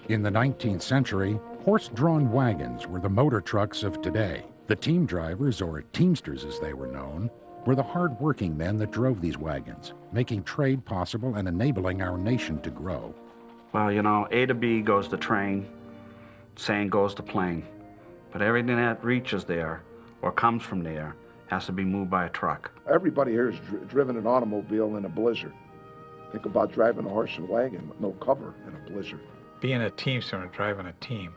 In the 19th century, horse-drawn wagons were the motor trucks of today. The team drivers, or Teamsters as they were known, were the hard-working men that drove these wagons, making trade possible and enabling our nation to grow. Well, you know, A to B goes the train, sand goes the plane. But everything that reaches there or comes from there has to be moved by a truck. Everybody here has driven an automobile in a blizzard. Think about driving a horse and wagon with no cover in a blizzard. Being a teamster and driving a team,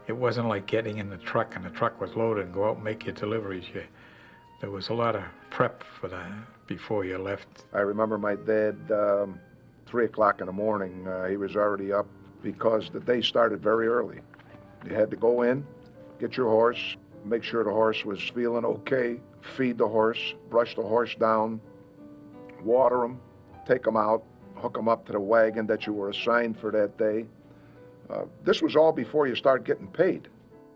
it wasn't like getting in the truck and the truck was loaded and go out and make your deliveries. There was a lot of prep for that before you left. I remember my dad, 3 o'clock in the morning, he was already up because the day started very early. You had to go in, get your horse, make sure the horse was feeling okay, feed the horse, brush the horse down, water him, take him out, hook him up to the wagon that you were assigned for that day. This was all before you start getting paid.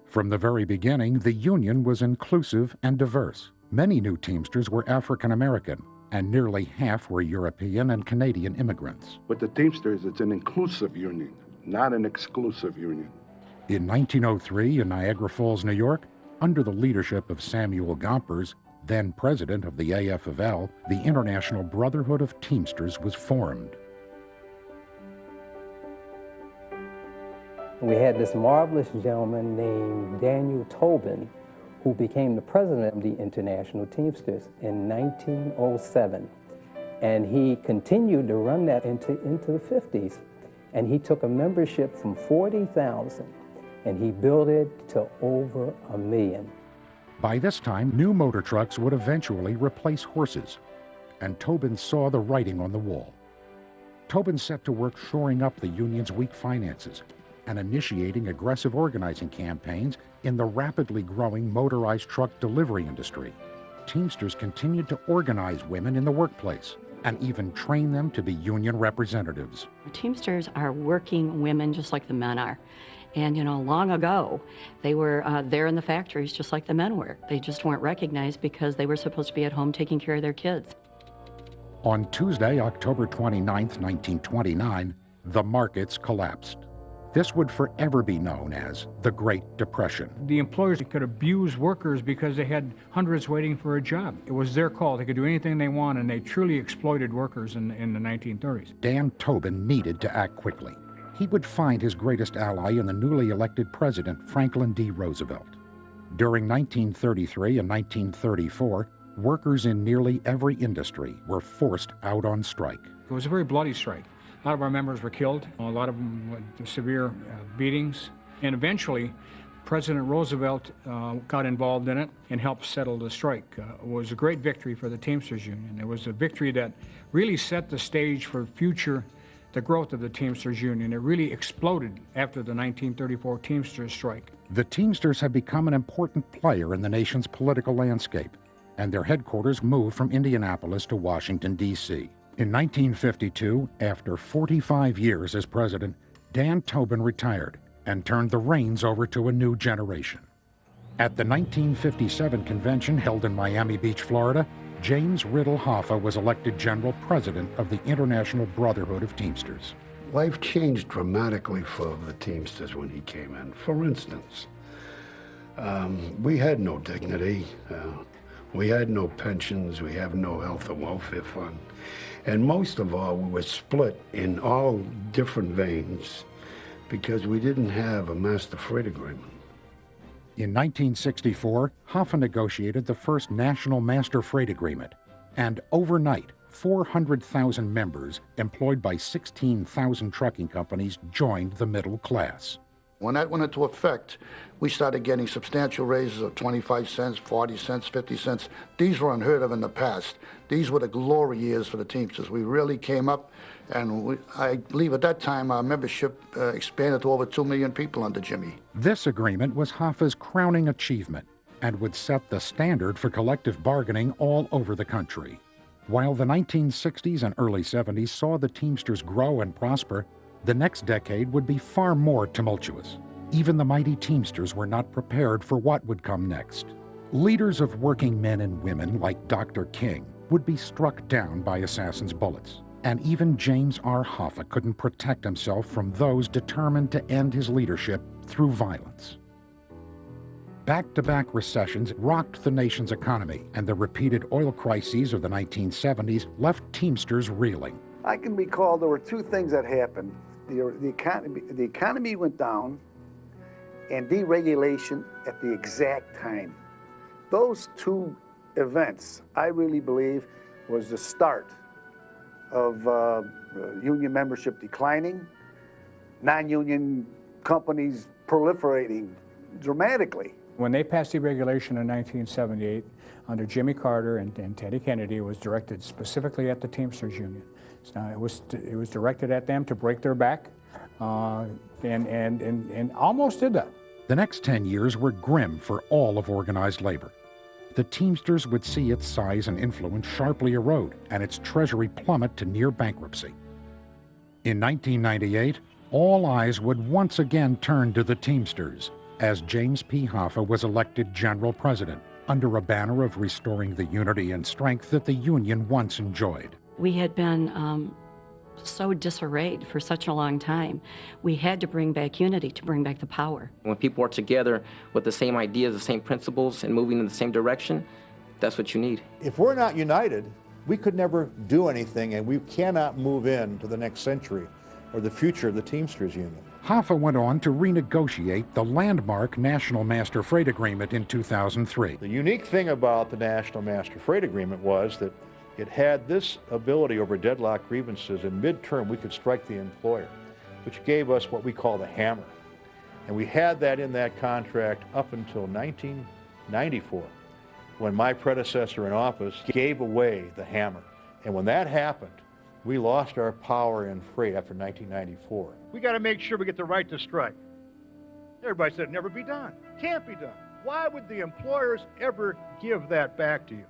From the very beginning, the union was inclusive and diverse. Many new Teamsters were African American, and nearly half were European and Canadian immigrants. With the Teamsters, it's an inclusive union, not an exclusive union. In 1903, in Niagara Falls, New York, under the leadership of Samuel Gompers, then president of the AFL, the International Brotherhood of Teamsters was formed. We had this marvelous gentleman named Daniel Tobin, who became the president of the International Teamsters in 1907. And he continued to run that into the 50s. And he took a membership from 40,000 and he built it to over 1 million. By this time, new motor trucks would eventually replace horses, and Tobin saw the writing on the wall. Tobin set to work shoring up the union's weak finances and initiating aggressive organizing campaigns in the rapidly growing motorized truck delivery industry. Teamsters continued to organize women in the workplace and even train them to be union representatives. Teamsters are working women just like the men are. And, you know, long ago, they were there in the factories just like the men were. They just weren't recognized because they were supposed to be at home taking care of their kids. On Tuesday, October 29, 1929, the markets collapsed. This would forever be known as the Great Depression. The employers could abuse workers because they had hundreds waiting for a job. It was their call. They could do anything they want, and they truly exploited workers in the 1930s. Dan Tobin needed to act quickly. He would find his greatest ally in the newly elected president, Franklin D. Roosevelt. During 1933 and 1934, workers in nearly every industry were forced out on strike. It was a very bloody strike. A lot of our members were killed, a lot of them with severe beatings, and eventually President Roosevelt got involved in it and helped settle the strike. It was a great victory for the Teamsters Union. It was a victory that really set the stage for the growth of the Teamsters Union. It really exploded after the 1934 Teamsters strike. The Teamsters had become an important player in the nation's political landscape, and their headquarters moved from Indianapolis to Washington, D.C. In 1952, after 45 years as president, Dan Tobin retired and turned the reins over to a new generation. At the 1957 convention held in Miami Beach, Florida, James Riddle Hoffa was elected general president of the International Brotherhood of Teamsters. Life changed dramatically for the Teamsters when he came in. For instance, we had no dignity. We had no pensions. We have no health and welfare fund. And most of all, we were split in all different veins because we didn't have a master freight agreement. In 1964, Hoffa negotiated the first national master freight agreement, and overnight, 400,000 members employed by 16,000 trucking companies joined the middle class. When that went into effect, we started getting substantial raises of 25 cents, 40 cents, 50 cents. These were unheard of in the past. These were the glory years for the Teamsters. We really came up, and I believe at that time our membership expanded to over 2 million people under Jimmy. This agreement was Hoffa's crowning achievement and would set the standard for collective bargaining all over the country. While the 1960s and early 70s saw the Teamsters grow and prosper, the next decade would be far more tumultuous. Even the mighty Teamsters were not prepared for what would come next. Leaders of working men and women like Dr. King would be struck down by assassins' bullets. And even James R. Hoffa couldn't protect himself from those determined to end his leadership through violence. Back-to-back recessions rocked the nation's economy, and the repeated oil crises of the 1970s left Teamsters reeling. I can recall there were two things that happened. The economy went down, and deregulation at the exact time. Those two events, I really believe, was the start of union membership declining, non-union companies proliferating dramatically. When they passed deregulation in 1978 under Jimmy Carter and Teddy Kennedy, it was directed specifically at the Teamsters Union. So it was directed at them to break their back, and almost did that. The next 10 years were grim for all of organized labor. The Teamsters would see its size and influence sharply erode and its treasury plummet to near bankruptcy. In 1998, all eyes would once again turn to the Teamsters as James P. Hoffa was elected general president under a banner of restoring the unity and strength that the union once enjoyed. We had been so disarrayed for such a long time. We had to bring back unity, to bring back the power. When people are together with the same ideas, the same principles, and moving in the same direction, that's what you need. If we're not united, we could never do anything, and we cannot move into the next century or the future of the Teamsters Union. Hoffa went on to renegotiate the landmark National Master Freight Agreement in 2003. The unique thing about the National Master Freight Agreement was that it had this ability over deadlock grievances. In midterm, we could strike the employer, which gave us what we call the hammer. And we had that in that contract up until 1994, when my predecessor in office gave away the hammer. And when that happened, we lost our power in freight after 1994. We got to make sure we get the right to strike. Everybody said it'd never be done. Can't be done. Why would the employers ever give that back to you?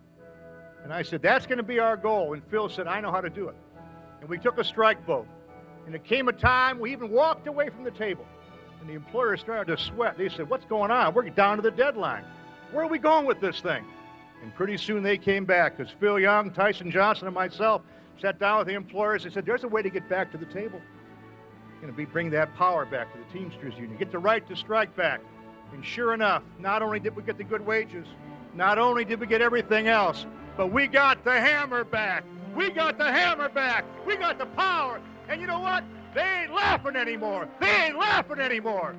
And I said, that's going to be our goal. And Phil said, I know how to do it. And we took a strike vote. And it came a time we even walked away from the table. And the employers started to sweat. They said, what's going on? We're down to the deadline. Where are we going with this thing? And pretty soon they came back, because Phil Young, Tyson Johnson, and myself sat down with the employers. They said, there's a way to get back to the table. Going to bring that power back to the Teamsters Union, get the right to strike back. And sure enough, not only did we get the good wages, not only did we get everything else, but we got the hammer back. We got the hammer back. We got the power. And you know what? They ain't laughing anymore. They ain't laughing anymore.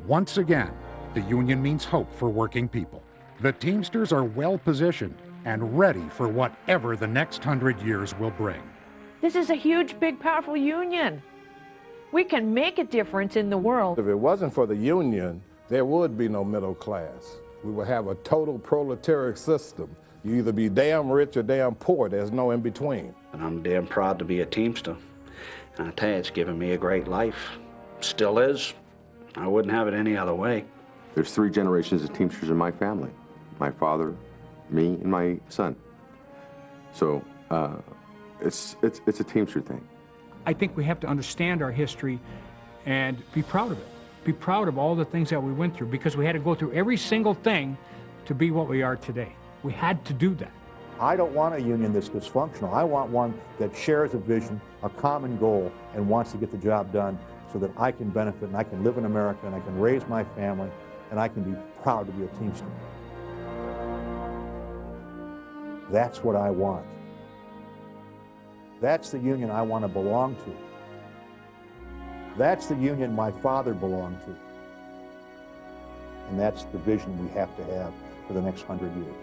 Once again, the union means hope for working people. The Teamsters are well positioned and ready for whatever the next 100 years will bring. This is a huge, big, powerful union. We can make a difference in the world. If it wasn't for the union, there would be no middle class. We would have a total proletariat system. You either be damn rich or damn poor. There's no in between. And I'm damn proud to be a Teamster. And I tell you, it's given me a great life. Still is. I wouldn't have it any other way. There's 3 generations of Teamsters in my family. My father, me, and my son. So it's a Teamster thing. I think we have to understand our history and be proud of it. Be proud of all the things that we went through, because we had to go through every single thing to be what we are today. We had to do that. I don't want a union that's dysfunctional. I want one that shares a vision, a common goal, and wants to get the job done so that I can benefit and I can live in America and I can raise my family and I can be proud to be a Teamster. That's what I want. That's the union I want to belong to. That's the union my father belonged to. And that's the vision we have to have for the next 100 years.